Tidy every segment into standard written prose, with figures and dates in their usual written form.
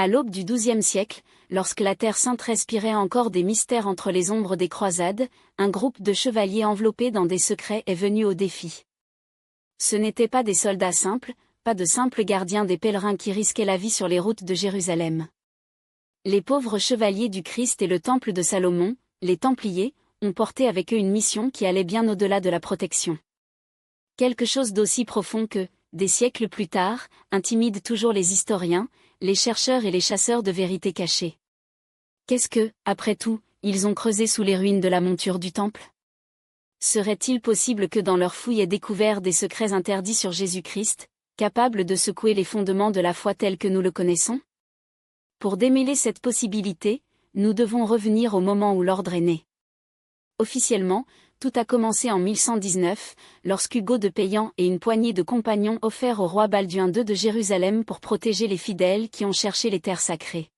À l'aube du XIIe siècle, lorsque la Terre Sainte respirait encore des mystères entre les ombres des croisades, un groupe de chevaliers enveloppés dans des secrets est venu au défi. Ce n'étaient pas des soldats simples, pas de simples gardiens des pèlerins qui risquaient la vie sur les routes de Jérusalem. Les pauvres chevaliers du Christ et le temple de Salomon, les Templiers, ont porté avec eux une mission qui allait bien au-delà de la protection. Quelque chose d'aussi profond que, des siècles plus tard, intimide toujours les historiens, les chercheurs et les chasseurs de vérités cachées. Qu'est-ce que, après tout, ils ont creusé sous les ruines de la monture du temple? Serait-il possible que dans leurs fouilles aient découvert des secrets interdits sur Jésus-Christ, capables de secouer les fondements de la foi tels que nous le connaissons? Pour démêler cette possibilité, nous devons revenir au moment où l'ordre est né. Officiellement, tout a commencé en 1119, lorsqu'Hugo de Payan et une poignée de compagnons offrent au roi Balduin II de Jérusalem pour protéger les fidèles qui ont cherché les terres sacrées.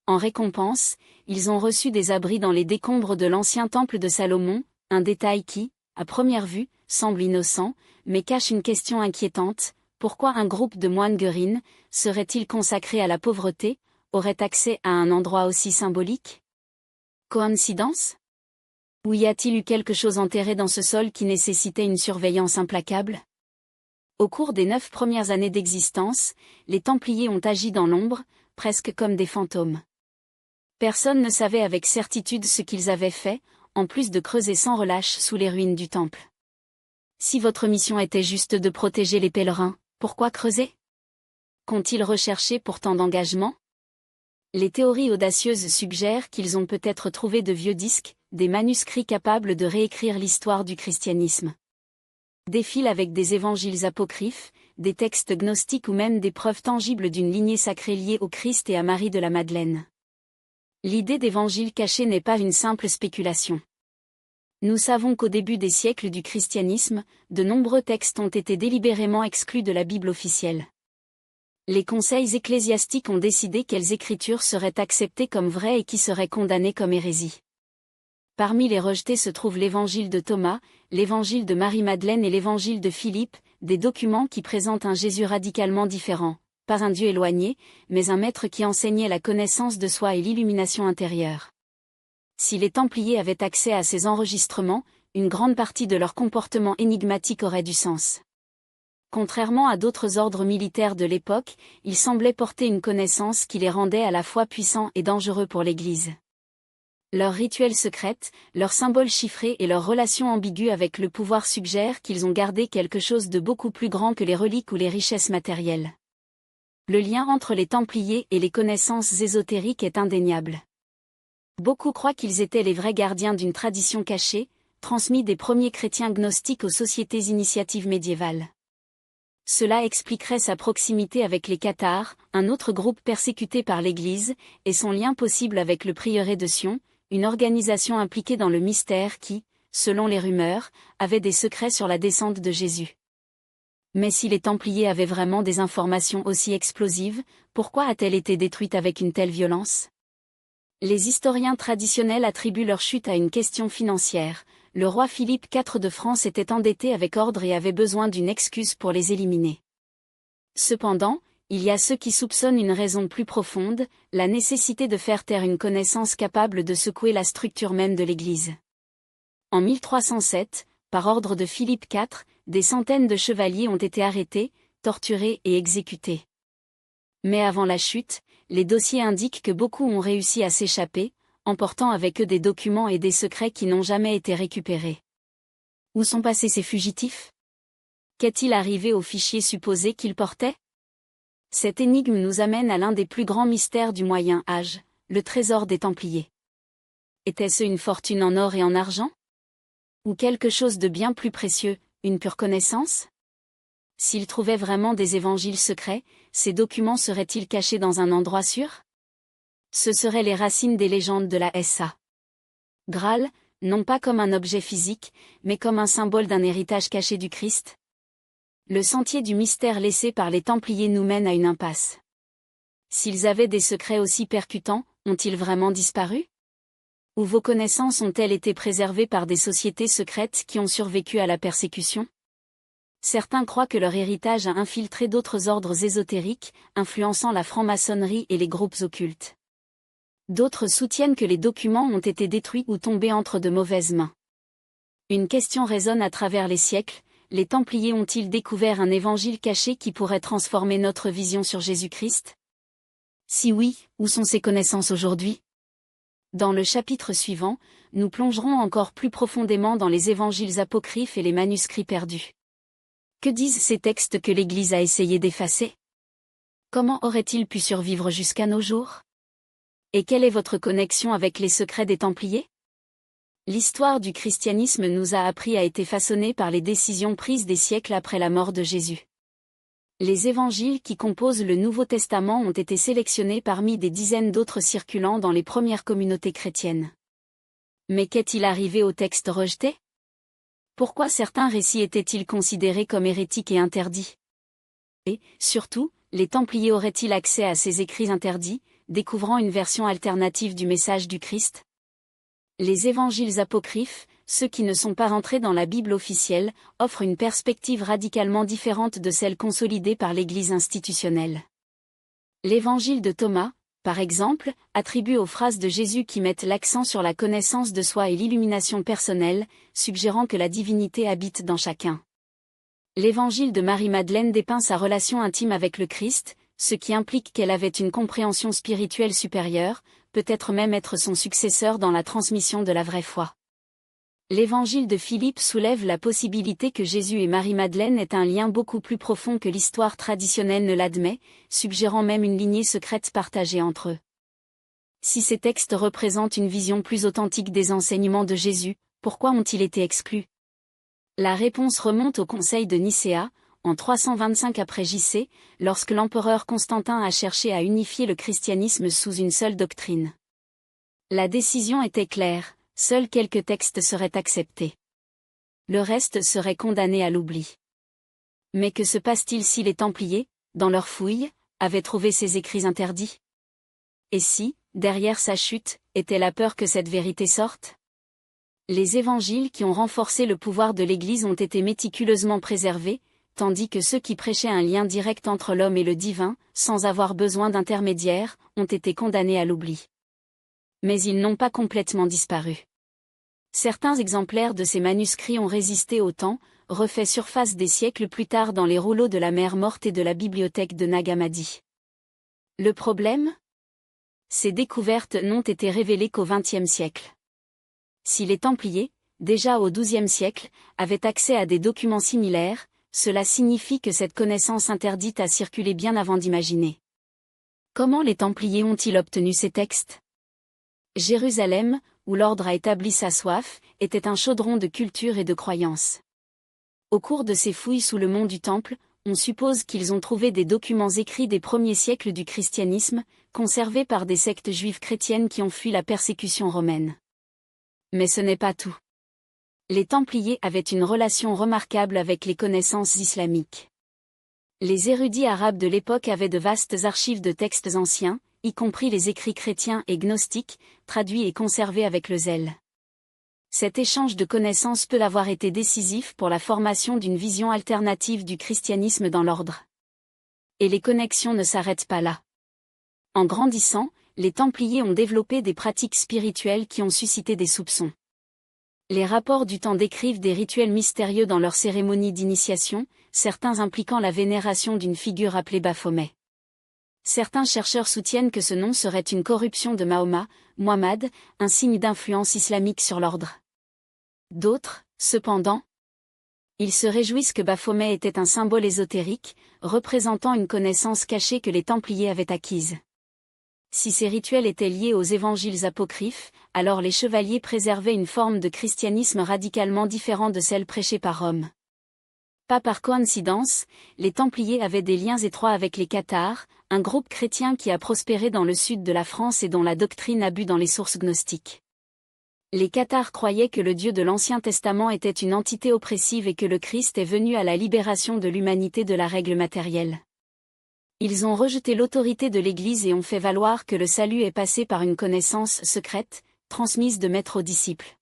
En récompense, ils ont reçu des abris dans les décombres de l'ancien temple de Salomon, un détail qui, à première vue, semble innocent, mais cache une question inquiétante: pourquoi un groupe de moines guérines serait-il consacré à la pauvreté, aurait accès à un endroit aussi symbolique? Coïncidence? Ou y a-t-il eu quelque chose enterré dans ce sol qui nécessitait une surveillance implacable? Au cours des 9 premières années d'existence, les Templiers ont agi dans l'ombre, presque comme des fantômes. Personne ne savait avec certitude ce qu'ils avaient fait, en plus de creuser sans relâche sous les ruines du temple. Si votre mission était juste de protéger les pèlerins, pourquoi creuser? Qu'ont-ils recherché pour tant d'engagement? Les théories audacieuses suggèrent qu'ils ont peut-être trouvé de vieux disques, des manuscrits capables de réécrire l'histoire du christianisme. Des fils avec des évangiles apocryphes, des textes gnostiques ou même des preuves tangibles d'une lignée sacrée liée au Christ et à Marie de la Madeleine. L'idée d'évangile caché n'est pas une simple spéculation. Nous savons qu'au début des siècles du christianisme, de nombreux textes ont été délibérément exclus de la Bible officielle. Les conseils ecclésiastiques ont décidé quelles écritures seraient acceptées comme vraies et qui seraient condamnées comme hérésie. Parmi les rejetés se trouvent l'évangile de Thomas, l'évangile de Marie-Madeleine et l'évangile de Philippe, des documents qui présentent un Jésus radicalement différent, pas un Dieu éloigné, mais un maître qui enseignait la connaissance de soi et l'illumination intérieure. Si les Templiers avaient accès à ces enregistrements, une grande partie de leur comportement énigmatique aurait du sens. Contrairement à d'autres ordres militaires de l'époque, ils semblaient porter une connaissance qui les rendait à la fois puissants et dangereux pour l'Église. Leurs rituels secrets, leurs symboles chiffrés et leurs relations ambiguës avec le pouvoir suggèrent qu'ils ont gardé quelque chose de beaucoup plus grand que les reliques ou les richesses matérielles. Le lien entre les Templiers et les connaissances ésotériques est indéniable. Beaucoup croient qu'ils étaient les vrais gardiens d'une tradition cachée, transmise des premiers chrétiens gnostiques aux sociétés initiatives médiévales. Cela expliquerait sa proximité avec les Cathars, un autre groupe persécuté par l'Église, et son lien possible avec le prieuré de Sion, une organisation impliquée dans le mystère qui, selon les rumeurs, avait des secrets sur la descente de Jésus. Mais si les Templiers avaient vraiment des informations aussi explosives, pourquoi a-t-elle été détruite avec une telle violence? Les historiens traditionnels attribuent leur chute à une question financière. Le roi Philippe IV de France était endetté avec ordre et avait besoin d'une excuse pour les éliminer. Cependant, il y a ceux qui soupçonnent une raison plus profonde, la nécessité de faire taire une connaissance capable de secouer la structure même de l'Église. En 1307, par ordre de Philippe IV, des centaines de chevaliers ont été arrêtés, torturés et exécutés. Mais avant la chute, les dossiers indiquent que beaucoup ont réussi à s'échapper, emportant avec eux des documents et des secrets qui n'ont jamais été récupérés. Où sont passés ces fugitifs? Qu'est-il arrivé aux fichiers supposés qu'ils portaient? Cette énigme nous amène à l'un des plus grands mystères du Moyen Âge, le trésor des Templiers. Était-ce une fortune en or et en argent? Ou quelque chose de bien plus précieux, une pure connaissance? S'ils trouvaient vraiment des évangiles secrets, ces documents seraient-ils cachés dans un endroit sûr? Ce seraient les racines des légendes de la S.A. Graal, non pas comme un objet physique, mais comme un symbole d'un héritage caché du Christ. Le sentier du mystère laissé par les Templiers nous mène à une impasse. S'ils avaient des secrets aussi percutants, ont-ils vraiment disparu? Ou vos connaissances ont-elles été préservées par des sociétés secrètes qui ont survécu à la persécution? Certains croient que leur héritage a infiltré d'autres ordres ésotériques, influençant la franc-maçonnerie et les groupes occultes. D'autres soutiennent que les documents ont été détruits ou tombés entre de mauvaises mains. Une question résonne à travers les siècles: les Templiers ont-ils découvert un évangile caché qui pourrait transformer notre vision sur Jésus-Christ? Si oui, où sont ces connaissances aujourd'hui? Dans le chapitre suivant, nous plongerons encore plus profondément dans les évangiles apocryphes et les manuscrits perdus. Que disent ces textes que l'Église a essayé d'effacer? Comment auraient-ils pu survivre jusqu'à nos jours? Et quelle est votre connexion avec les secrets des Templiers? L'histoire du christianisme nous a appris à être façonnée par les décisions prises des siècles après la mort de Jésus. Les évangiles qui composent le Nouveau Testament ont été sélectionnés parmi des dizaines d'autres circulant dans les premières communautés chrétiennes. Mais qu'est-il arrivé aux textes rejetés? Pourquoi certains récits étaient-ils considérés comme hérétiques et interdits? Et, surtout, les Templiers auraient-ils accès à ces écrits interdits, découvrant une version alternative du message du Christ? Les évangiles apocryphes, ceux qui ne sont pas rentrés dans la Bible officielle, offrent une perspective radicalement différente de celle consolidée par l'Église institutionnelle. L'évangile de Thomas, par exemple, attribue aux phrases de Jésus qui mettent l'accent sur la connaissance de soi et l'illumination personnelle, suggérant que la divinité habite dans chacun. L'évangile de Marie-Madeleine dépeint sa relation intime avec le Christ, ce qui implique qu'elle avait une compréhension spirituelle supérieure, peut-être même être son successeur dans la transmission de la vraie foi. L'évangile de Philippe soulève la possibilité que Jésus et Marie-Madeleine aient un lien beaucoup plus profond que l'histoire traditionnelle ne l'admet, suggérant même une lignée secrète partagée entre eux. Si ces textes représentent une vision plus authentique des enseignements de Jésus, pourquoi ont-ils été exclus? La réponse remonte au Conseil de Nicéa, en 325 après J.C., lorsque l'empereur Constantin a cherché à unifier le christianisme sous une seule doctrine. La décision était claire: seuls quelques textes seraient acceptés. Le reste serait condamné à l'oubli. Mais que se passe-t-il si les Templiers, dans leurs fouilles, avaient trouvé ces écrits interdits? Et si, derrière sa chute, était la peur que cette vérité sorte? Les évangiles qui ont renforcé le pouvoir de l'Église ont été méticuleusement préservés, tandis que ceux qui prêchaient un lien direct entre l'homme et le divin, sans avoir besoin d'intermédiaires, ont été condamnés à l'oubli. Mais ils n'ont pas complètement disparu. Certains exemplaires de ces manuscrits ont résisté au temps, refait surface des siècles plus tard dans les rouleaux de la Mère morte et de la bibliothèque de Nag Hammadi. Le problème? Ces découvertes n'ont été révélées qu'au XXe siècle. Si les Templiers, déjà au XIIe siècle, avaient accès à des documents similaires, cela signifie que cette connaissance interdite a circulé bien avant d'imaginer. Comment les Templiers ont-ils obtenu ces textes? Jérusalem, où l'ordre a établi sa soif, était un chaudron de culture et de croyance. Au cours de ces fouilles sous le mont du Temple, on suppose qu'ils ont trouvé des documents écrits des premiers siècles du christianisme, conservés par des sectes juives chrétiennes qui ont fui la persécution romaine. Mais ce n'est pas tout. Les Templiers avaient une relation remarquable avec les connaissances islamiques. Les érudits arabes de l'époque avaient de vastes archives de textes anciens, y compris les écrits chrétiens et gnostiques, traduits et conservés avec le zèle. Cet échange de connaissances peut avoir été décisif pour la formation d'une vision alternative du christianisme dans l'ordre. Et les connexions ne s'arrêtent pas là. En grandissant, les Templiers ont développé des pratiques spirituelles qui ont suscité des soupçons. Les rapports du temps décrivent des rituels mystérieux dans leurs cérémonies d'initiation, certains impliquant la vénération d'une figure appelée Baphomet. Certains chercheurs soutiennent que ce nom serait une corruption de Muhammad, un signe d'influence islamique sur l'ordre. D'autres, cependant, ils se réjouissent que Baphomet était un symbole ésotérique, représentant une connaissance cachée que les Templiers avaient acquise. Si ces rituels étaient liés aux évangiles apocryphes, alors les chevaliers préservaient une forme de christianisme radicalement différent de celle prêchée par Rome. Pas par coïncidence, les Templiers avaient des liens étroits avec les Cathars, un groupe chrétien qui a prospéré dans le sud de la France et dont la doctrine a bu dans les sources gnostiques. Les Cathars croyaient que le Dieu de l'Ancien Testament était une entité oppressive et que le Christ est venu à la libération de l'humanité de la règle matérielle. Ils ont rejeté l'autorité de l'Église et ont fait valoir que le salut est passé par une connaissance secrète, transmise de maître aux disciples.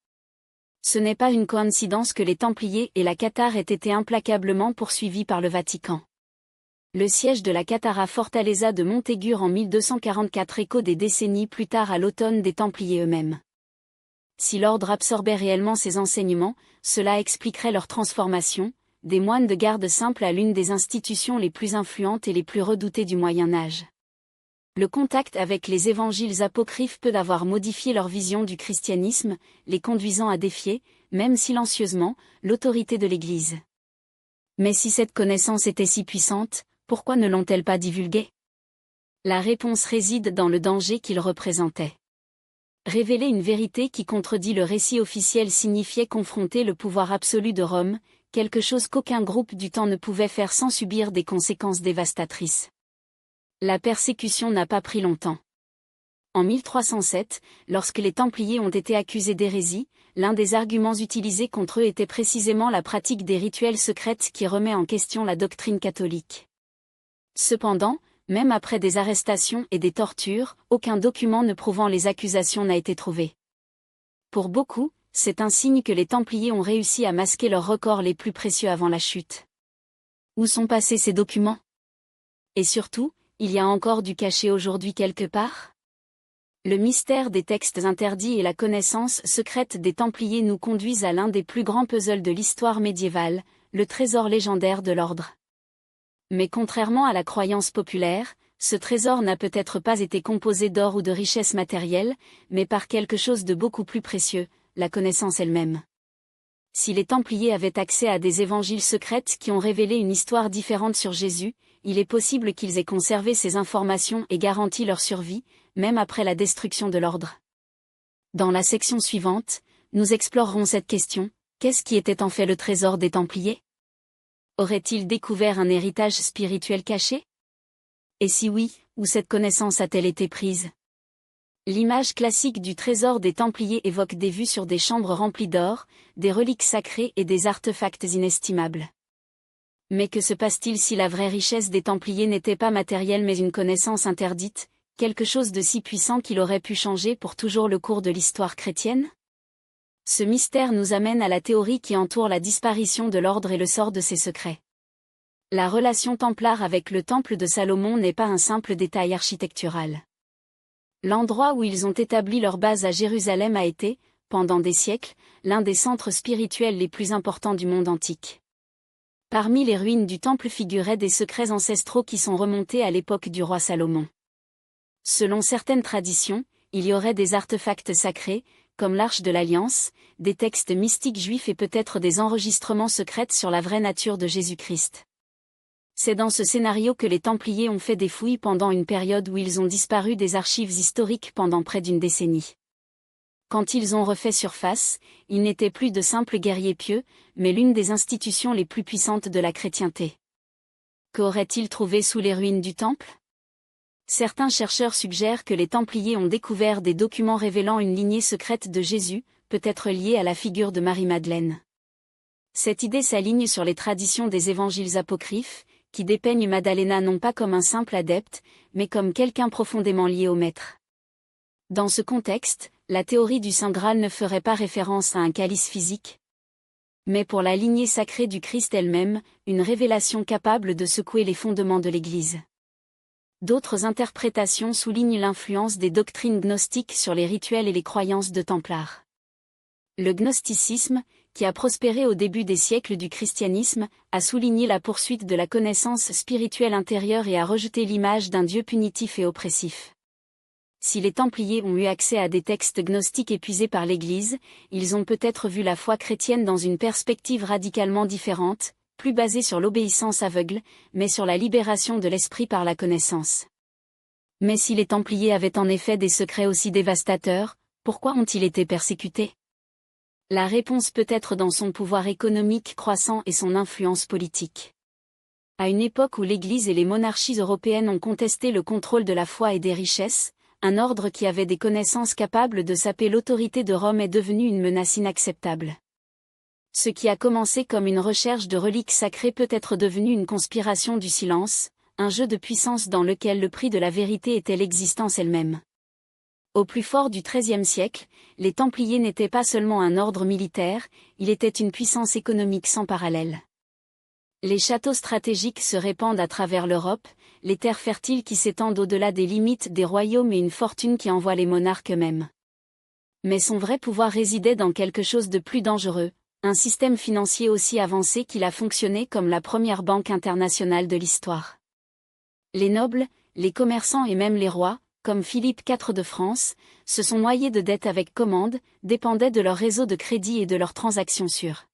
Ce n'est pas une coïncidence que les Templiers et la cathare aient été implacablement poursuivis par le Vatican. Le siège de la Cattara Fortaleza de Montaigur en 1244 écho des décennies plus tard à l'automne des Templiers eux-mêmes. Si l'ordre absorbait réellement ces enseignements, cela expliquerait leur transformation, des moines de garde simple à l'une des institutions les plus influentes et les plus redoutées du Moyen Âge. Le contact avec les évangiles apocryphes peut avoir modifié leur vision du christianisme, les conduisant à défier, même silencieusement, l'autorité de l'Église. Mais si cette connaissance était si puissante, pourquoi ne l'ont-elles pas divulguée? La réponse réside dans le danger qu'ils représentaient. Révéler une vérité qui contredit le récit officiel signifiait confronter le pouvoir absolu de Rome, quelque chose qu'aucun groupe du temps ne pouvait faire sans subir des conséquences dévastatrices. La persécution n'a pas pris longtemps. En 1307, lorsque les Templiers ont été accusés d'hérésie, l'un des arguments utilisés contre eux était précisément la pratique des rituels secrets qui remet en question la doctrine catholique. Cependant, même après des arrestations et des tortures, aucun document ne prouvant les accusations n'a été trouvé. Pour beaucoup, c'est un signe que les Templiers ont réussi à masquer leurs records les plus précieux avant la chute. Où sont passés ces documents? Et surtout, il y a encore du cachet aujourd'hui quelque part? Le mystère des textes interdits et la connaissance secrète des Templiers nous conduisent à l'un des plus grands puzzles de l'histoire médiévale, le trésor légendaire de l'ordre. Mais contrairement à la croyance populaire, ce trésor n'a peut-être pas été composé d'or ou de richesses matérielles, mais par quelque chose de beaucoup plus précieux, la connaissance elle-même. Si les Templiers avaient accès à des évangiles secrets qui ont révélé une histoire différente sur Jésus, il est possible qu'ils aient conservé ces informations et garanti leur survie, même après la destruction de l'ordre. Dans la section suivante, nous explorerons cette question: qu'est-ce qui était en fait le trésor des Templiers? Aurait-il découvert un héritage spirituel caché? Et si oui, où cette connaissance a-t-elle été prise? L'image classique du trésor des Templiers évoque des vues sur des chambres remplies d'or, des reliques sacrées et des artefacts inestimables. Mais que se passe-t-il si la vraie richesse des Templiers n'était pas matérielle mais une connaissance interdite, quelque chose de si puissant qu'il aurait pu changer pour toujours le cours de l'histoire chrétienne? Ce mystère nous amène à la théorie qui entoure la disparition de l'ordre et le sort de ses secrets. La relation templare avec le temple de Salomon n'est pas un simple détail architectural. L'endroit où ils ont établi leur base à Jérusalem a été, pendant des siècles, l'un des centres spirituels les plus importants du monde antique. Parmi les ruines du temple figuraient des secrets ancestraux qui sont remontés à l'époque du roi Salomon. Selon certaines traditions, il y aurait des artefacts sacrés, comme l'Arche de l'Alliance, des textes mystiques juifs et peut-être des enregistrements secrets sur la vraie nature de Jésus-Christ. C'est dans ce scénario que les Templiers ont fait des fouilles pendant une période où ils ont disparu des archives historiques pendant près d'une décennie. Quand ils ont refait surface, ils n'étaient plus de simples guerriers pieux, mais l'une des institutions les plus puissantes de la chrétienté. Qu'auraient-ils trouvé sous les ruines du temple? Certains chercheurs suggèrent que les Templiers ont découvert des documents révélant une lignée secrète de Jésus, peut-être liée à la figure de Marie-Madeleine. Cette idée s'aligne sur les traditions des évangiles apocryphes, qui dépeignent Maddalena non pas comme un simple adepte, mais comme quelqu'un profondément lié au Maître. Dans ce contexte, la théorie du Saint Graal ne ferait pas référence à un calice physique, mais pour la lignée sacrée du Christ elle-même, une révélation capable de secouer les fondements de l'Église. D'autres interprétations soulignent l'influence des doctrines gnostiques sur les rituels et les croyances de Templars. Le gnosticisme, qui a prospéré au début des siècles du christianisme, a souligné la poursuite de la connaissance spirituelle intérieure et a rejeté l'image d'un Dieu punitif et oppressif. Si les Templiers ont eu accès à des textes gnostiques épuisés par l'Église, ils ont peut-être vu la foi chrétienne dans une perspective radicalement différente, plus basée sur l'obéissance aveugle, mais sur la libération de l'esprit par la connaissance. Mais si les Templiers avaient en effet des secrets aussi dévastateurs, pourquoi ont-ils été persécutés? La réponse peut être dans son pouvoir économique croissant et son influence politique. À une époque où l'Église et les monarchies européennes ont contesté le contrôle de la foi et des richesses, un ordre qui avait des connaissances capables de saper l'autorité de Rome est devenu une menace inacceptable. Ce qui a commencé comme une recherche de reliques sacrées peut être devenu une conspiration du silence, un jeu de puissance dans lequel le prix de la vérité était l'existence elle-même. Au plus fort du XIIIe siècle, les Templiers n'étaient pas seulement un ordre militaire, il était une puissance économique sans parallèle. Les châteaux stratégiques se répandent à travers l'Europe, les terres fertiles qui s'étendent au-delà des limites des royaumes et une fortune qui envoie les monarques eux-mêmes. Mais son vrai pouvoir résidait dans quelque chose de plus dangereux, un système financier aussi avancé qu'il a fonctionné comme la première banque internationale de l'histoire. Les nobles, les commerçants et même les rois, comme Philippe IV de France, se sont noyés de dettes avec commande, dépendaient de leur réseau de crédit et de leurs transactions sûres.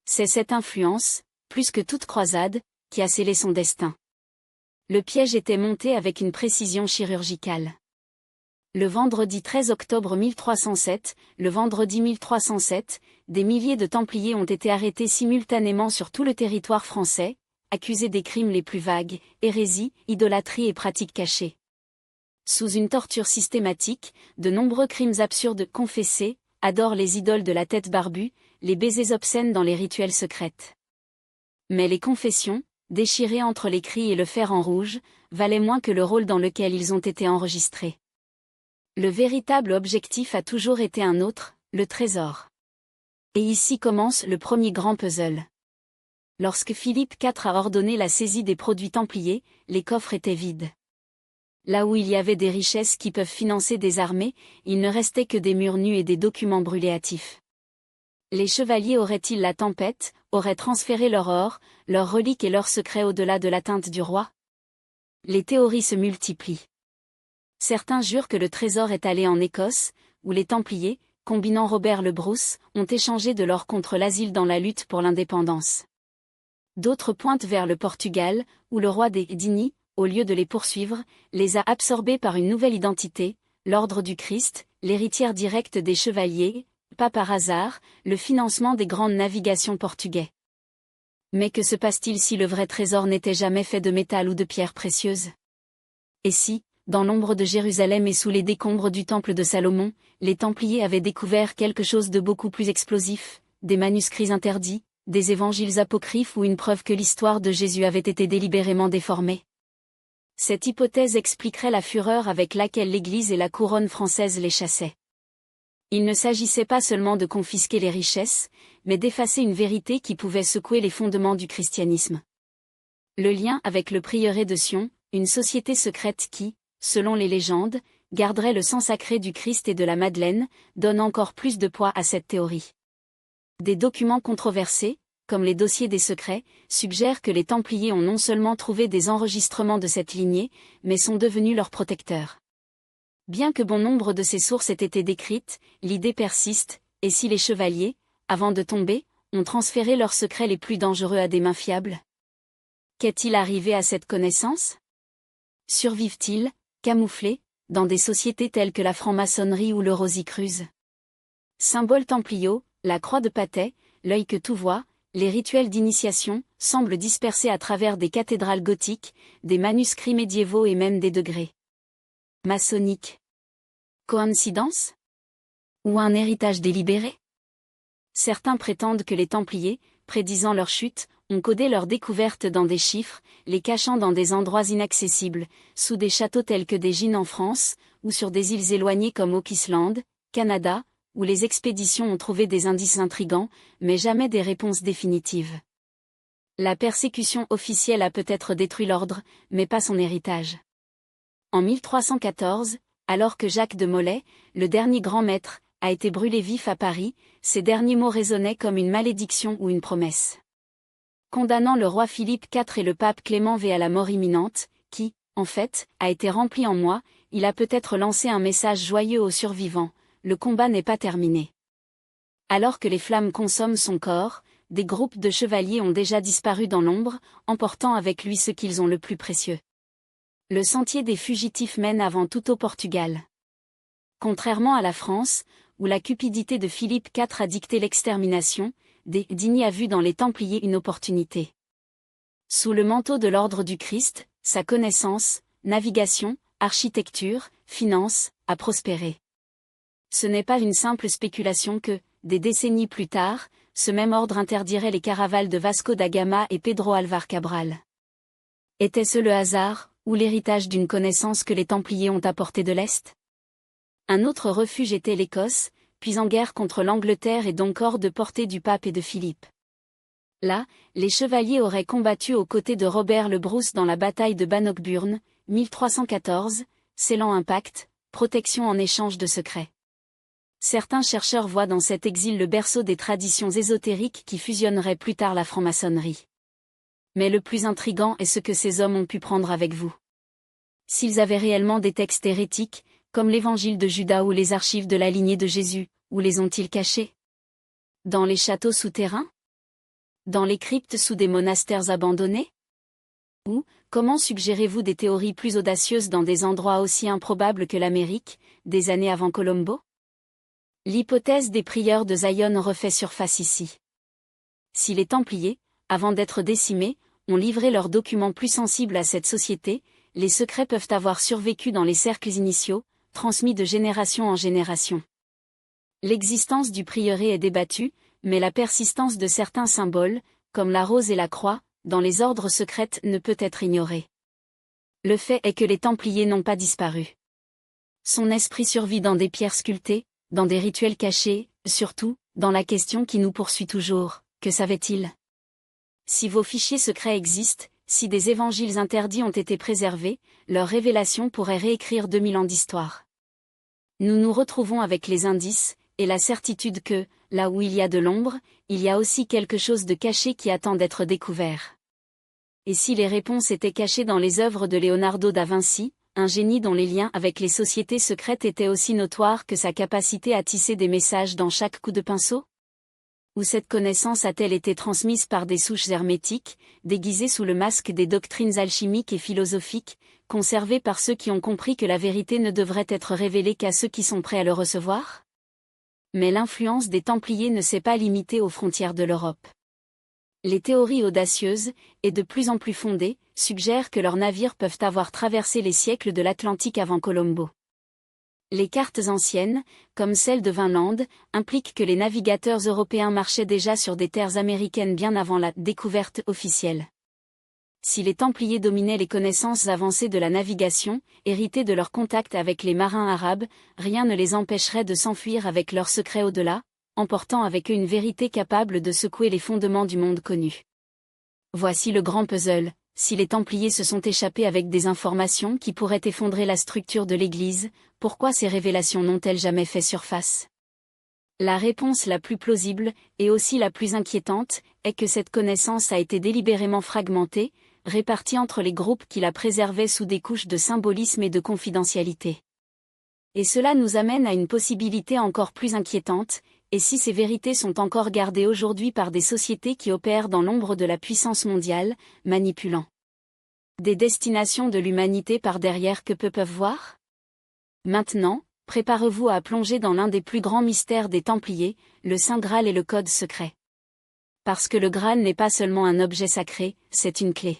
C'est cette influence, plus que toute croisade, qui a scellé son destin. Le piège était monté avec une précision chirurgicale. Le vendredi 13 octobre 1307, des milliers de Templiers ont été arrêtés simultanément sur tout le territoire français, accusés des crimes les plus vagues, hérésie, idolâtrie et pratiques cachées. Sous une torture systématique, de nombreux crimes absurdes confessés, adorent les idoles de la tête barbue, les baisers obscènes dans les rituels secrets. Mais les confessions, déchirées entre les cris et le fer en rouge, valaient moins que le rôle dans lequel ils ont été enregistrés. Le véritable objectif a toujours été un autre, le trésor. Et ici commence le premier grand puzzle. Lorsque Philippe IV a ordonné la saisie des produits templiers, les coffres étaient vides. Là où il y avait des richesses qui peuvent financer des armées, il ne restait que des murs nus et des documents brûlés hâtifs. Les chevaliers auraient-ils la tempête, auraient transféré leur or, leurs reliques et leurs secrets au-delà de l'atteinte du roi? Les théories se multiplient. Certains jurent que le trésor est allé en Écosse, où les Templiers, combinant Robert le Bruce, ont échangé de l'or contre l'asile dans la lutte pour l'indépendance. D'autres pointent vers le Portugal, où le roi des Digny, au lieu de les poursuivre, les a absorbés par une nouvelle identité, l'ordre du Christ, l'héritière directe des chevaliers, pas par hasard, le financement des grandes navigations portugais. Mais que se passe-t-il si le vrai trésor n'était jamais fait de métal ou de pierres précieuses? Et si, dans l'ombre de Jérusalem et sous les décombres du temple de Salomon, les Templiers avaient découvert quelque chose de beaucoup plus explosif, des manuscrits interdits, des évangiles apocryphes ou une preuve que l'histoire de Jésus avait été délibérément déformée? Cette hypothèse expliquerait la fureur avec laquelle l'Église et la couronne française les chassaient. Il ne s'agissait pas seulement de confisquer les richesses, mais d'effacer une vérité qui pouvait secouer les fondements du christianisme. Le lien avec le prieuré de Sion, une société secrète qui, selon les légendes, garderait le sang sacré du Christ et de la Madeleine, donne encore plus de poids à cette théorie. Des documents controversés, comme les dossiers des secrets, suggèrent que les Templiers ont non seulement trouvé des enregistrements de cette lignée, mais sont devenus leurs protecteurs. Bien que bon nombre de ces sources aient été décrites, l'idée persiste, et si les chevaliers, avant de tomber, ont transféré leurs secrets les plus dangereux à des mains fiables? Qu'est-il arrivé à cette connaissance? Survivent-ils, camouflés, dans des sociétés telles que la franc-maçonnerie ou le Rosicruce? Symboles templiaux, la croix de Patay, l'œil que tout voit, les rituels d'initiation, semblent dispersés à travers des cathédrales gothiques, des manuscrits médiévaux et même des degrés maçonniques. Coïncidence? Ou un héritage délibéré? Certains prétendent que les Templiers, prédisant leur chute, ont codé leurs découvertes dans des chiffres, les cachant dans des endroits inaccessibles, sous des châteaux tels que des Gines en France, ou sur des îles éloignées comme Oak Island, Canada, où les expéditions ont trouvé des indices intrigants, mais jamais des réponses définitives. La persécution officielle a peut-être détruit l'ordre, mais pas son héritage. En 1314, alors que Jacques de Molay, le dernier grand maître, a été brûlé vif à Paris, ces derniers mots résonnaient comme une malédiction ou une promesse. Condamnant le roi Philippe IV et le pape Clément V à la mort imminente, qui, en fait, a été rempli en moi, il a peut-être lancé un message joyeux aux survivants: le combat n'est pas terminé. Alors que les flammes consomment son corps, des groupes de chevaliers ont déjà disparu dans l'ombre, emportant avec lui ce qu'ils ont le plus précieux. Le sentier des fugitifs mène avant tout au Portugal. Contrairement à la France, où la cupidité de Philippe IV a dicté l'extermination, Digny a vu dans les Templiers une opportunité. Sous le manteau de l'ordre du Christ, sa connaissance, navigation, architecture, finance, a prospéré. Ce n'est pas une simple spéculation que, des décennies plus tard, ce même ordre interdirait les caravales de Vasco da Gama et Pedro Álvar Cabral. Était-ce le hasard, ou l'héritage d'une connaissance que les Templiers ont apportée de l'Est? Un autre refuge était l'Écosse, puis en guerre contre l'Angleterre et donc hors de portée du pape et de Philippe. Là, les chevaliers auraient combattu aux côtés de Robert le Bruce dans la bataille de Bannockburn, 1314, scellant un pacte, protection en échange de secrets. Certains chercheurs voient dans cet exil le berceau des traditions ésotériques qui fusionneraient plus tard la franc-maçonnerie. Mais le plus intrigant est ce que ces hommes ont pu prendre avec vous. S'ils avaient réellement des textes hérétiques, comme l'évangile de Judas ou les archives de la lignée de Jésus, où les ont-ils cachés? Dans les châteaux souterrains? Dans les cryptes sous des monastères abandonnés? Ou, comment suggérez-vous des théories plus audacieuses dans des endroits aussi improbables que l'Amérique, des années avant Colombo? L'hypothèse des prieurs de Zion refait surface ici. Si les Templiers, avant d'être décimés, ont livré leurs documents plus sensibles à cette société, les secrets peuvent avoir survécu dans les cercles initiaux, transmis de génération en génération. L'existence du prieuré est débattue, mais la persistance de certains symboles, comme la rose et la croix, dans les ordres secrets ne peut être ignorée. Le fait est que les Templiers n'ont pas disparu. Son esprit survit dans des pierres sculptées, dans des rituels cachés, surtout, dans la question qui nous poursuit toujours, que savait-il? Si vos fichiers secrets existent, si des évangiles interdits ont été préservés, leur révélation pourrait réécrire 2000 ans d'histoire. Nous nous retrouvons avec les indices, et la certitude que, là où il y a de l'ombre, il y a aussi quelque chose de caché qui attend d'être découvert. Et si les réponses étaient cachées dans les œuvres de Leonardo da Vinci, un génie dont les liens avec les sociétés secrètes étaient aussi notoires que sa capacité à tisser des messages dans chaque coup de pinceau? Ou cette connaissance a-t-elle été transmise par des souches hermétiques, déguisées sous le masque des doctrines alchimiques et philosophiques, conservées par ceux qui ont compris que la vérité ne devrait être révélée qu'à ceux qui sont prêts à le recevoir? Mais l'influence des Templiers ne s'est pas limitée aux frontières de l'Europe. Les théories audacieuses, et de plus en plus fondées, suggèrent que leurs navires peuvent avoir traversé les siècles de l'Atlantique avant Colombo. Les cartes anciennes, comme celle de Vinland, impliquent que les navigateurs européens marchaient déjà sur des terres américaines bien avant la découverte officielle. Si les Templiers dominaient les connaissances avancées de la navigation, héritées de leur contact avec les marins arabes, rien ne les empêcherait de s'enfuir avec leurs secrets au-delà, emportant avec eux une vérité capable de secouer les fondements du monde connu. Voici le grand puzzle: si les Templiers se sont échappés avec des informations qui pourraient effondrer la structure de l'Église, pourquoi ces révélations n'ont-elles jamais fait surface? La réponse la plus plausible, et aussi la plus inquiétante, est que cette connaissance a été délibérément fragmentée, répartie entre les groupes qui la préservaient sous des couches de symbolisme et de confidentialité. Et cela nous amène à une possibilité encore plus inquiétante: et si ces vérités sont encore gardées aujourd'hui par des sociétés qui opèrent dans l'ombre de la puissance mondiale, manipulant des destinations de l'humanité par derrière que peu peuvent voir? Maintenant, préparez-vous à plonger dans l'un des plus grands mystères des Templiers, le Saint Graal et le Code secret. Parce que le Graal n'est pas seulement un objet sacré, c'est une clé.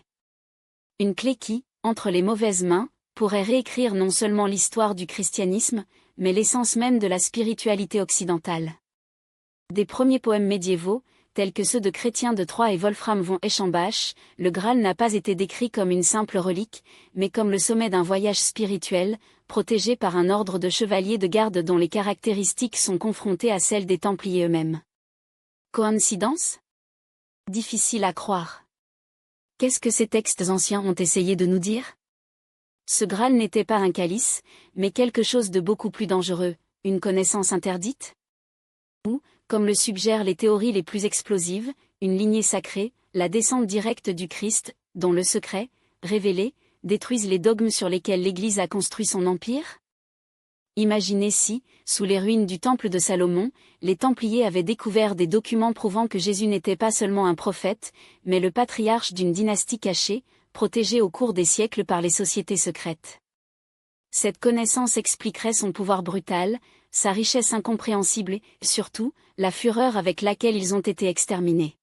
Une clé qui, entre les mauvaises mains, pourrait réécrire non seulement l'histoire du christianisme, mais l'essence même de la spiritualité occidentale. Des premiers poèmes médiévaux, tels que ceux de Chrétien de Troyes et Wolfram von Eschenbach, le Graal n'a pas été décrit comme une simple relique, mais comme le sommet d'un voyage spirituel, protégé par un ordre de chevaliers de garde dont les caractéristiques sont confrontées à celles des Templiers eux-mêmes. Coïncidence? Difficile à croire. Qu'est-ce que ces textes anciens ont essayé de nous dire? Ce Graal n'était pas un calice, mais quelque chose de beaucoup plus dangereux, une connaissance interdite? Ou, comme le suggèrent les théories les plus explosives, une lignée sacrée, la descente directe du Christ, dont le secret, révélé, détruise les dogmes sur lesquels l'Église a construit son empire? Imaginez si, sous les ruines du temple de Salomon, les Templiers avaient découvert des documents prouvant que Jésus n'était pas seulement un prophète, mais le patriarche d'une dynastie cachée, protégée au cours des siècles par les sociétés secrètes. Cette connaissance expliquerait son pouvoir brutal, sa richesse incompréhensible et, surtout, la fureur avec laquelle ils ont été exterminés.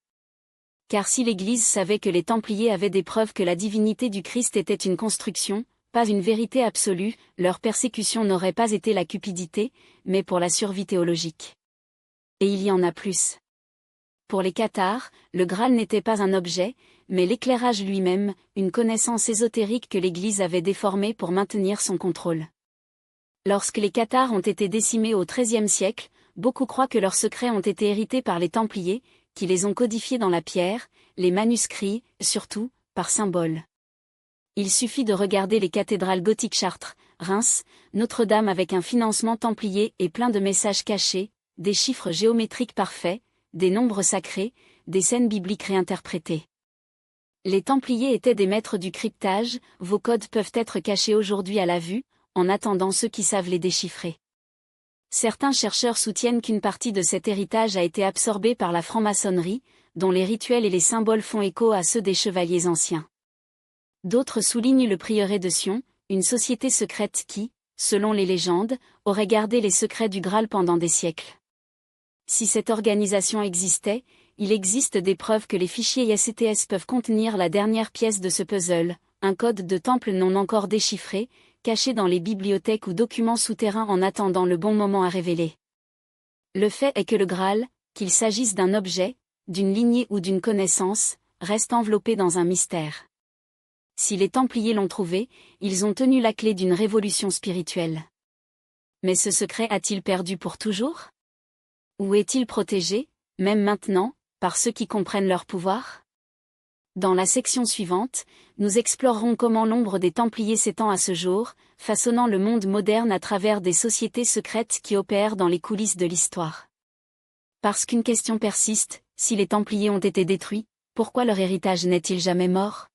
Car si l'Église savait que les Templiers avaient des preuves que la divinité du Christ était une construction, pas une vérité absolue, leur persécution n'aurait pas été la cupidité, mais pour la survie théologique. Et il y en a plus. Pour les cathares, le Graal n'était pas un objet, mais l'éclairage lui-même, une connaissance ésotérique que l'Église avait déformée pour maintenir son contrôle. Lorsque les cathares ont été décimés au XIIIe siècle, beaucoup croient que leurs secrets ont été hérités par les Templiers, qui les ont codifiés dans la pierre, les manuscrits, surtout, par symboles. Il suffit de regarder les cathédrales gothiques Chartres, Reims, Notre-Dame avec un financement templier et plein de messages cachés, des chiffres géométriques parfaits, des nombres sacrés, des scènes bibliques réinterprétées. Les Templiers étaient des maîtres du cryptage, vos codes peuvent être cachés aujourd'hui à la vue, en attendant ceux qui savent les déchiffrer. Certains chercheurs soutiennent qu'une partie de cet héritage a été absorbée par la franc-maçonnerie, dont les rituels et les symboles font écho à ceux des chevaliers anciens. D'autres soulignent le prieuré de Sion, une société secrète qui, selon les légendes, aurait gardé les secrets du Graal pendant des siècles. Si cette organisation existait, il existe des preuves que les fichiers ISTS peuvent contenir la dernière pièce de ce puzzle, un code de temple non encore déchiffré, caché dans les bibliothèques ou documents souterrains en attendant le bon moment à révéler. Le fait est que le Graal, qu'il s'agisse d'un objet, d'une lignée ou d'une connaissance, reste enveloppé dans un mystère. Si les Templiers l'ont trouvé, ils ont tenu la clé d'une révolution spirituelle. Mais ce secret a-t-il perdu pour toujours? Ou est-il protégé, même maintenant, par ceux qui comprennent leur pouvoir? Dans la section suivante, nous explorerons comment l'ombre des Templiers s'étend à ce jour, façonnant le monde moderne à travers des sociétés secrètes qui opèrent dans les coulisses de l'histoire. Parce qu'une question persiste, si les Templiers ont été détruits, pourquoi leur héritage n'est-il jamais mort?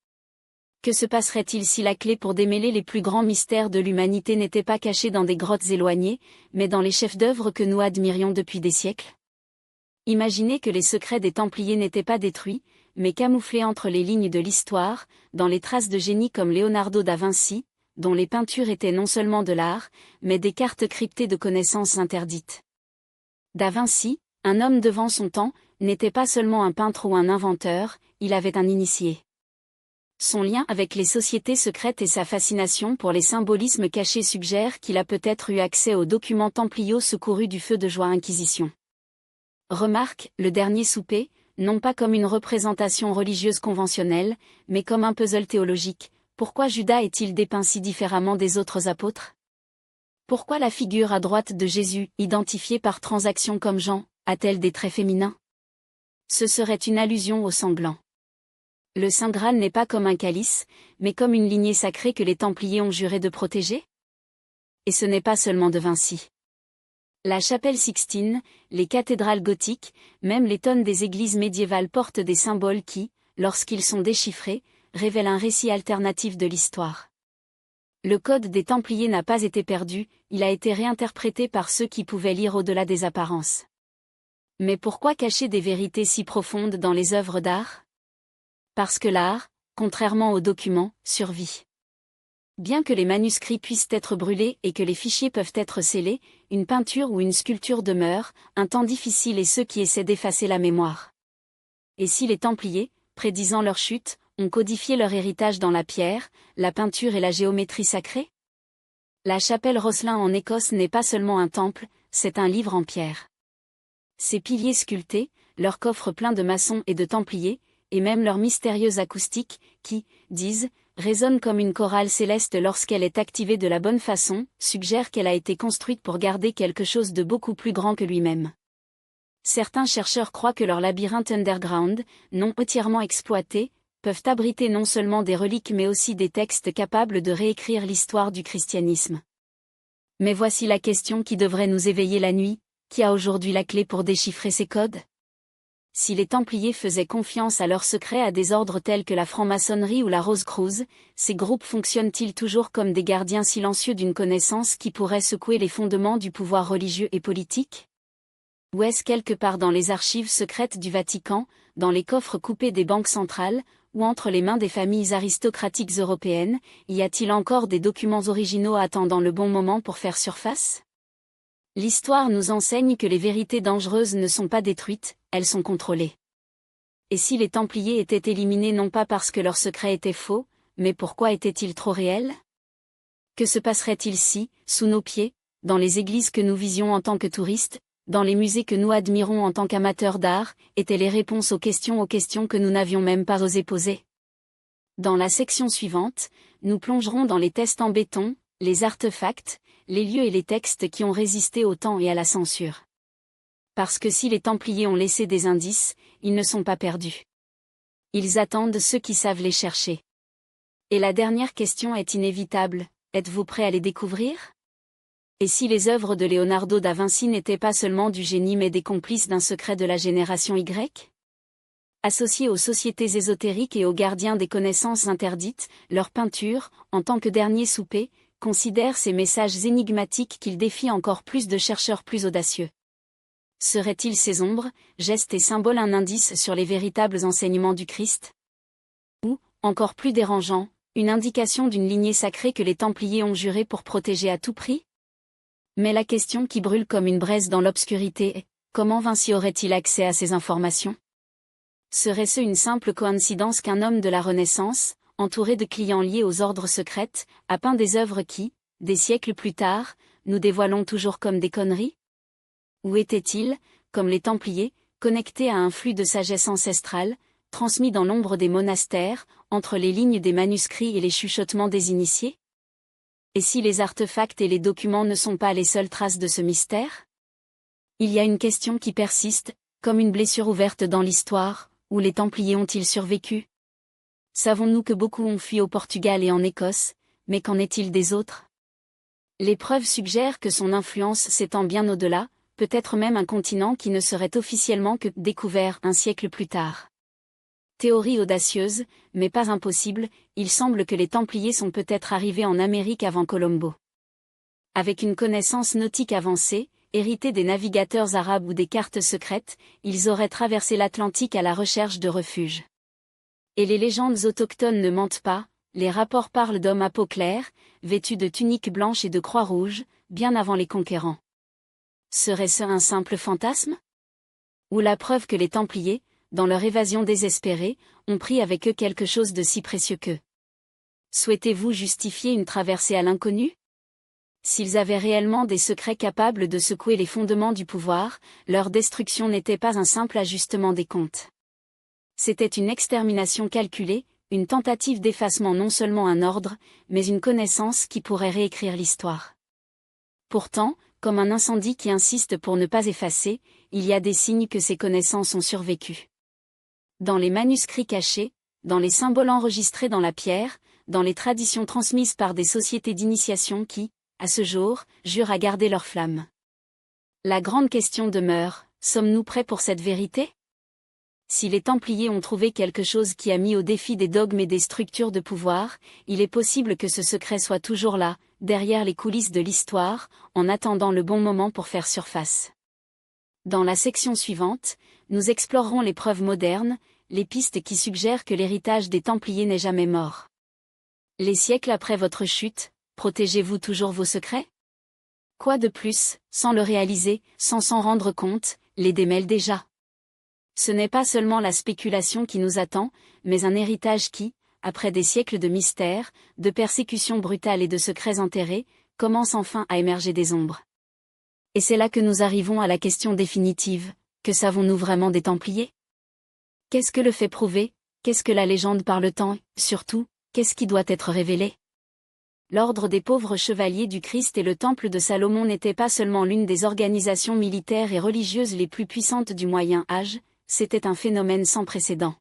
Que se passerait-il si la clé pour démêler les plus grands mystères de l'humanité n'était pas cachée dans des grottes éloignées, mais dans les chefs-d'œuvre que nous admirions depuis des siècles? Imaginez que les secrets des Templiers n'étaient pas détruits, mais camouflés entre les lignes de l'histoire, dans les traces de génies comme Leonardo da Vinci, dont les peintures étaient non seulement de l'art, mais des cartes cryptées de connaissances interdites. Da Vinci, un homme devant son temps, n'était pas seulement un peintre ou un inventeur, il avait un initié. Son lien avec les sociétés secrètes et sa fascination pour les symbolismes cachés suggèrent qu'il a peut-être eu accès aux documents templiers secourus du feu de joie Inquisition. Remarque, le dernier souper, non pas comme une représentation religieuse conventionnelle, mais comme un puzzle théologique. Pourquoi Judas est-il dépeint si différemment des autres apôtres? Pourquoi la figure à droite de Jésus, identifiée par transaction comme Jean, a-t-elle des traits féminins? Ce serait une allusion au sanglant. Le Saint Graal n'est pas comme un calice, mais comme une lignée sacrée que les Templiers ont juré de protéger? Et ce n'est pas seulement de Vinci. La chapelle Sixtine, les cathédrales gothiques, même les tonnes des églises médiévales portent des symboles qui, lorsqu'ils sont déchiffrés, révèlent un récit alternatif de l'histoire. Le code des Templiers n'a pas été perdu, il a été réinterprété par ceux qui pouvaient lire au-delà des apparences. Mais pourquoi cacher des vérités si profondes dans les œuvres d'art? Parce que l'art, contrairement aux documents, survit. Bien que les manuscrits puissent être brûlés et que les fichiers peuvent être scellés, une peinture ou une sculpture demeure, un temps difficile et ceux qui essaient d'effacer la mémoire. Et si les Templiers, prédisant leur chute, ont codifié leur héritage dans la pierre, la peinture et la géométrie sacrée? La chapelle Rosslyn en Écosse n'est pas seulement un temple, c'est un livre en pierre. Ses piliers sculptés, leurs coffres pleins de maçons et de Templiers, et même leur mystérieuse acoustique, qui, disent, résonne comme une chorale céleste lorsqu'elle est activée de la bonne façon, suggèrent qu'elle a été construite pour garder quelque chose de beaucoup plus grand que lui-même. Certains chercheurs croient que leurs labyrinthes underground, non entièrement exploités, peuvent abriter non seulement des reliques mais aussi des textes capables de réécrire l'histoire du christianisme. Mais voici la question qui devrait nous éveiller la nuit, qui a aujourd'hui la clé pour déchiffrer ces codes? Si les Templiers faisaient confiance à leurs secrets à des ordres tels que la franc-maçonnerie ou la Rose-Crouse, ces groupes fonctionnent-ils toujours comme des gardiens silencieux d'une connaissance qui pourrait secouer les fondements du pouvoir religieux et politique? Ou est-ce quelque part dans les archives secrètes du Vatican, dans les coffres coupés des banques centrales, ou entre les mains des familles aristocratiques européennes, y a-t-il encore des documents originaux attendant le bon moment pour faire surface? L'histoire nous enseigne que les vérités dangereuses ne sont pas détruites, elles sont contrôlées. Et si les Templiers étaient éliminés non pas parce que leurs secrets étaient faux, mais pourquoi étaient-ils trop réels? Que se passerait-il si, sous nos pieds, dans les églises que nous visions en tant que touristes, dans les musées que nous admirons en tant qu'amateurs d'art, étaient les réponses aux questions que nous n'avions même pas osé poser? Dans la section suivante, nous plongerons dans les tests en béton, les artefacts, les lieux et les textes qui ont résisté au temps et à la censure. Parce que si les Templiers ont laissé des indices, ils ne sont pas perdus. Ils attendent ceux qui savent les chercher. Et la dernière question est inévitable, êtes-vous prêt à les découvrir? Et si les œuvres de Leonardo da Vinci n'étaient pas seulement du génie mais des complices d'un secret de la génération Y? Associés aux sociétés ésotériques et aux gardiens des connaissances interdites, leur peinture, en tant que dernier souper, considère ces messages énigmatiques qu'ils défient encore plus de chercheurs plus audacieux. Seraient-ils ces ombres, gestes et symboles un indice sur les véritables enseignements du Christ? Ou, encore plus dérangeant, une indication d'une lignée sacrée que les Templiers ont juré pour protéger à tout prix? Mais la question qui brûle comme une braise dans l'obscurité est, comment Vinci aurait-il accès à ces informations? Serait-ce une simple coïncidence qu'un homme de la Renaissance, entouré de clients liés aux ordres secrets, a peint des œuvres qui, des siècles plus tard, nous dévoilons toujours comme des conneries? Ou était-il, comme les Templiers, connecté à un flux de sagesse ancestrale, transmis dans l'ombre des monastères, entre les lignes des manuscrits et les chuchotements des initiés? Et si les artefacts et les documents ne sont pas les seules traces de ce mystère? Il y a une question qui persiste, comme une blessure ouverte dans l'histoire, où les Templiers ont-ils survécu? Savons-nous que beaucoup ont fui au Portugal et en Écosse, mais qu'en est-il des autres? Les preuves suggèrent que son influence s'étend bien au-delà, peut-être même un continent qui ne serait officiellement que découvert un siècle plus tard. Théorie audacieuse, mais pas impossible, il semble que les Templiers sont peut-être arrivés en Amérique avant Colombo. Avec une connaissance nautique avancée, hérités des navigateurs arabes ou des cartes secrètes, ils auraient traversé l'Atlantique à la recherche de refuge. Et les légendes autochtones ne mentent pas, les rapports parlent d'hommes à peau claire, vêtus de tuniques blanches et de croix rouges, bien avant les conquérants. Serait-ce un simple fantasme? Ou la preuve que les Templiers, dans leur évasion désespérée, ont pris avec eux quelque chose de si précieux qu'eux? Souhaitez-vous justifier une traversée à l'inconnu? S'ils avaient réellement des secrets capables de secouer les fondements du pouvoir, leur destruction n'était pas un simple ajustement des comptes. C'était une extermination calculée, une tentative d'effacement non seulement un ordre, mais une connaissance qui pourrait réécrire l'histoire. Pourtant, comme un incendie qui insiste pour ne pas effacer, il y a des signes que ces connaissances ont survécu. Dans les manuscrits cachés, dans les symboles enregistrés dans la pierre, dans les traditions transmises par des sociétés d'initiation qui, à ce jour, jurent à garder leur flamme. La grande question demeure, sommes-nous prêts pour cette vérité? Si les Templiers ont trouvé quelque chose qui a mis au défi des dogmes et des structures de pouvoir, il est possible que ce secret soit toujours là, derrière les coulisses de l'histoire, en attendant le bon moment pour faire surface. Dans la section suivante, nous explorerons les preuves modernes, les pistes qui suggèrent que l'héritage des Templiers n'est jamais mort. Les siècles après votre chute, protégez-vous toujours vos secrets? Quoi de plus, sans le réaliser, sans s'en rendre compte, les démêlent déjà. Ce n'est pas seulement la spéculation qui nous attend, mais un héritage qui, après des siècles de mystères, de persécutions brutales et de secrets enterrés, commence enfin à émerger des ombres. Et c'est là que nous arrivons à la question définitive, que savons-nous vraiment des Templiers? Qu'est-ce que le fait prouver, qu'est-ce que la légende par le temps, surtout, qu'est-ce qui doit être révélé? L'ordre des pauvres chevaliers du Christ et le temple de Salomon n'étaient pas seulement l'une des organisations militaires et religieuses les plus puissantes du Moyen Âge, c'était un phénomène sans précédent.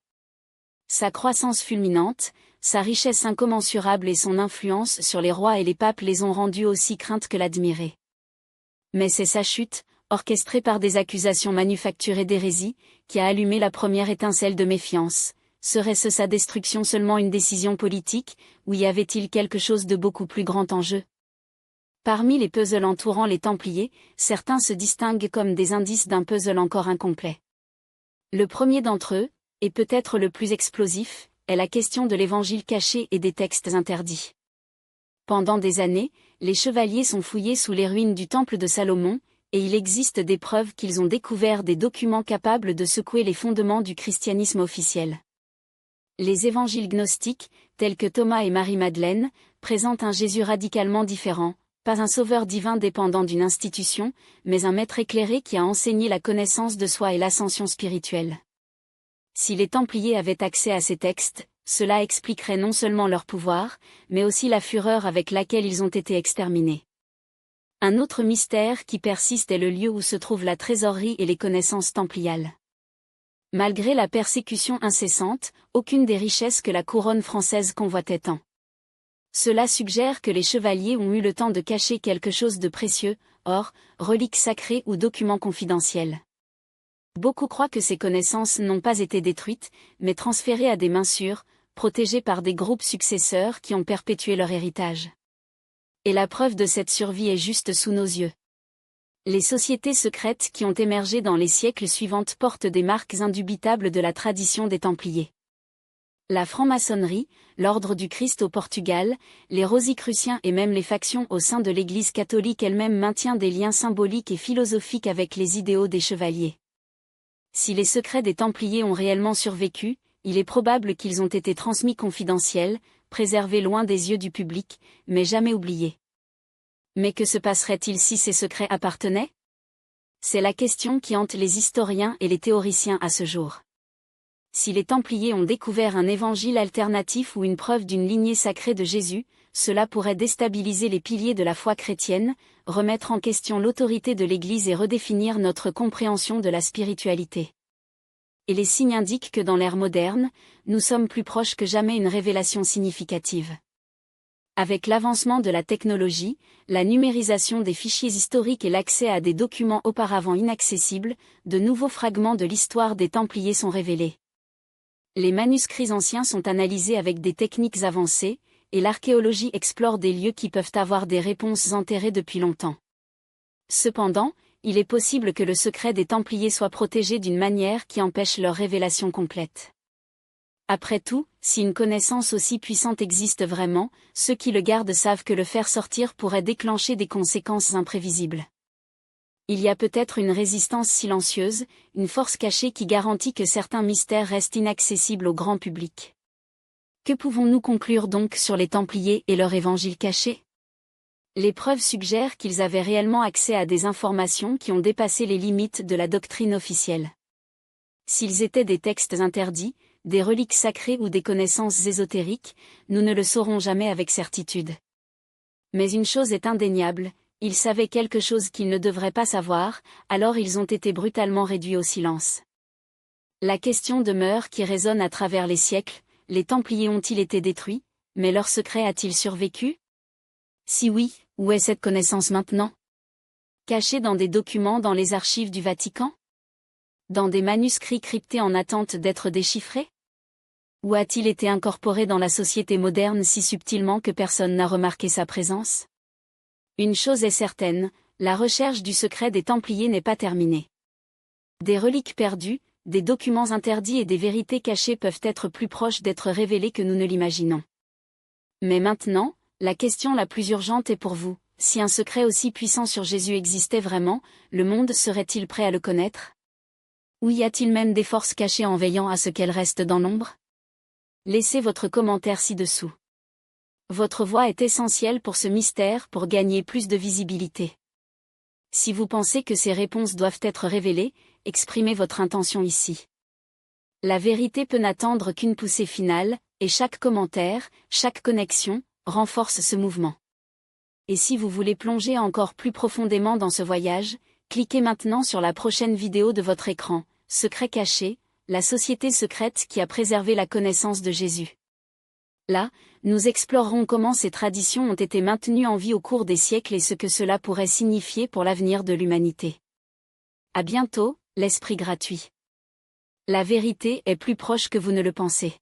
Sa croissance fulminante, sa richesse incommensurable et son influence sur les rois et les papes les ont rendus aussi craintes que l'admirés. Mais c'est sa chute, orchestrée par des accusations manufacturées d'hérésie, qui a allumé la première étincelle de méfiance. Serait-ce sa destruction seulement une décision politique, ou y avait-il quelque chose de beaucoup plus grand en jeu? Parmi les puzzles entourant les Templiers, certains se distinguent comme des indices d'un puzzle encore incomplet. Le premier d'entre eux, et peut-être le plus explosif, est la question de l'évangile caché et des textes interdits. Pendant des années, les chevaliers sont fouillés sous les ruines du temple de Salomon, et il existe des preuves qu'ils ont découvert des documents capables de secouer les fondements du christianisme officiel. Les évangiles gnostiques, tels que Thomas et Marie-Madeleine, présentent un Jésus radicalement différent, pas un sauveur divin dépendant d'une institution, mais un maître éclairé qui a enseigné la connaissance de soi et l'ascension spirituelle. Si les Templiers avaient accès à ces textes, cela expliquerait non seulement leur pouvoir, mais aussi la fureur avec laquelle ils ont été exterminés. Un autre mystère qui persiste est le lieu où se trouve la trésorerie et les connaissances templiales. Malgré la persécution incessante, aucune des richesses que la couronne française convoitait tant. Cela suggère que les chevaliers ont eu le temps de cacher quelque chose de précieux, or, reliques sacrées ou documents confidentiels. Beaucoup croient que ces connaissances n'ont pas été détruites, mais transférées à des mains sûres, protégées par des groupes successeurs qui ont perpétué leur héritage. Et la preuve de cette survie est juste sous nos yeux. Les sociétés secrètes qui ont émergé dans les siècles suivants portent des marques indubitables de la tradition des Templiers. La franc-maçonnerie, l'Ordre du Christ au Portugal, les Rosicruciens et même les factions au sein de l'Église catholique elle-même maintiennent des liens symboliques et philosophiques avec les idéaux des chevaliers. Si les secrets des Templiers ont réellement survécu, il est probable qu'ils ont été transmis confidentiels, préservés loin des yeux du public, mais jamais oubliés. Mais que se passerait-il si ces secrets appartenaient ? C'est la question qui hante les historiens et les théoriciens à ce jour. Si les Templiers ont découvert un évangile alternatif ou une preuve d'une lignée sacrée de Jésus, cela pourrait déstabiliser les piliers de la foi chrétienne, remettre en question l'autorité de l'Église et redéfinir notre compréhension de la spiritualité. Et les signes indiquent que dans l'ère moderne, nous sommes plus proches que jamais d'une révélation significative. Avec l'avancement de la technologie, la numérisation des fichiers historiques et l'accès à des documents auparavant inaccessibles, de nouveaux fragments de l'histoire des Templiers sont révélés. Les manuscrits anciens sont analysés avec des techniques avancées, et l'archéologie explore des lieux qui peuvent avoir des réponses enterrées depuis longtemps. Cependant, il est possible que le secret des Templiers soit protégé d'une manière qui empêche leur révélation complète. Après tout, si une connaissance aussi puissante existe vraiment, ceux qui le gardent savent que le faire sortir pourrait déclencher des conséquences imprévisibles. Il y a peut-être une résistance silencieuse, une force cachée qui garantit que certains mystères restent inaccessibles au grand public. Que pouvons-nous conclure donc sur les Templiers et leur évangile caché ? Les preuves suggèrent qu'ils avaient réellement accès à des informations qui ont dépassé les limites de la doctrine officielle. S'ils étaient des textes interdits, des reliques sacrées ou des connaissances ésotériques, nous ne le saurons jamais avec certitude. Mais une chose est indéniable, ils savaient quelque chose qu'ils ne devraient pas savoir, alors ils ont été brutalement réduits au silence. La question demeure qui résonne à travers les siècles, les Templiers ont-ils été détruits, mais leur secret a-t-il survécu ? Si oui, où est cette connaissance maintenant ? Cachée dans des documents dans les archives du Vatican ? Dans des manuscrits cryptés en attente d'être déchiffrés ? Ou a-t-il été incorporé dans la société moderne si subtilement que personne n'a remarqué sa présence ? Une chose est certaine, la recherche du secret des Templiers n'est pas terminée. Des reliques perdues, des documents interdits et des vérités cachées peuvent être plus proches d'être révélées que nous ne l'imaginons. Mais maintenant, la question la plus urgente est pour vous, si un secret aussi puissant sur Jésus existait vraiment, le monde serait-il prêt à le connaître ? Ou y a-t-il même des forces cachées en veillant à ce qu'elles restent dans l'ombre ? Laissez votre commentaire ci-dessous. Votre voix est essentielle pour ce mystère pour gagner plus de visibilité. Si vous pensez que ces réponses doivent être révélées, exprimez votre intention ici. La vérité peut n'attendre qu'une poussée finale, et chaque commentaire, chaque connexion, renforce ce mouvement. Et si vous voulez plonger encore plus profondément dans ce voyage, cliquez maintenant sur la prochaine vidéo de votre écran, Secret caché, la société secrète qui a préservé la connaissance de Jésus. Là, nous explorerons comment ces traditions ont été maintenues en vie au cours des siècles et ce que cela pourrait signifier pour l'avenir de l'humanité. À bientôt, l'esprit gratuit. La vérité est plus proche que vous ne le pensez.